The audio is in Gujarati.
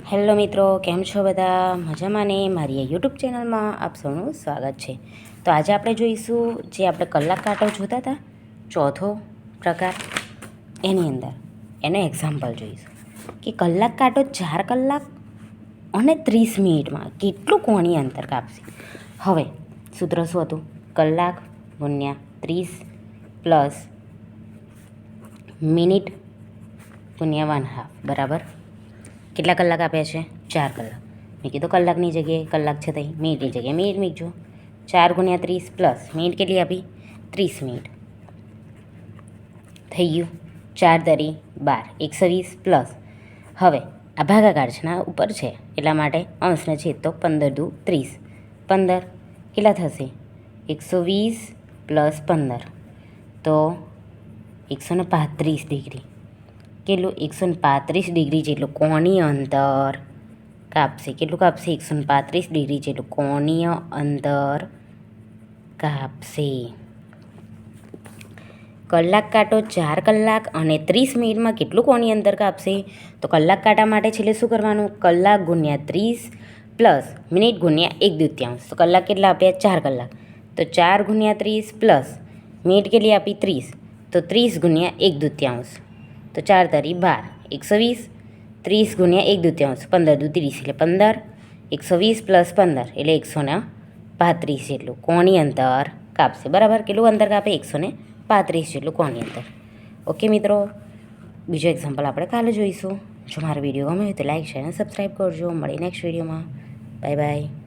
હેલો મિત્રો, કેમ છો બધા? મજામાં ને? મારી યુટ્યુબ ચેનલમાં આપ સૌનું સ્વાગત છે. તો આજે આપણે જોઈશું જે આપણે કલાક કાંટો જોતા હતા, ચોથો પ્રકાર, એની અંદર એનો એક્ઝામ્પલ જોઈશું કે કલાક કાંટો 4 કલાક અને 30 મિનિટમાં કેટલું કોણીય અંતર કાપશે. હવે સૂત્ર શું હતું? કલાક ગુણ્યા 30 પ્લસ મિનિટ ગુણ્યા 1/2 બરાબર કેટલા કલાક આપ્યા છે? 4 કલાક. મેં કીધું કલાકની જગ્યાએ કલાક છે, તઈ મિનિટની જગ્યાએ મિનિટ મૂકજો. 4 ગુણ્યા 30 પ્લસ મિનિટ કેટલી આપી? 30 મિનિટ થઈ ગયું. 4 તરી 12, 120 પ્લસ. હવે આ ભાગાકાર છે ને ઉપર છે એટલા માટે અંશને છેદ તો 15 દુ 30. 15 કેટલા થશે? 120 પ્લસ 15 તો 135 ડિગ્રી. કેટલું? 135 ડિગ્રી જેટલું કોણીય અંતર કાપશે. કેટલું કાપશે? 135 ડિગ્રી જેટલું કોણીય અંતર કાપશે. કલાક કાંટો 4 કલાક અને 30 મિનિટમાં કેટલું કોણીય અંતર કાપશે? તો કલાક કાંટા માટે છેલ્લે શું કરવાનું? કલાક ગુણ્યા 30 પ્લસ મિનિટ ગુણ્યા 1/2. તો કલાક કેટલા આપ્યા? 4 કલાક. તો 4 ગુણ્યા 30 પ્લસ મિનિટ કેટલી આપી? 30. તો 30 ગુણ્યા 1/2. તો 4 તરી 12, 120. 30 ગુણ્યા 1/2, 15 દુ 30 એટલે 15. 120 પ્લસ 15 એટલે 135 જેટલું કોણીય અંતર કાપશે. બરાબર કેટલું અંતર કાપે? 135 જેટલું કોણીય અંતર. ઓકે મિત્રો, બીજો એક્ઝામ્પલ આપણે કાલે જોઈશું. જો મારો વિડીયો ગમે તો લાઈક, શેર અને સબસ્ક્રાઈબ કરજો. મળીએ નેક્સ્ટ વિડીયોમાં. Bye bye.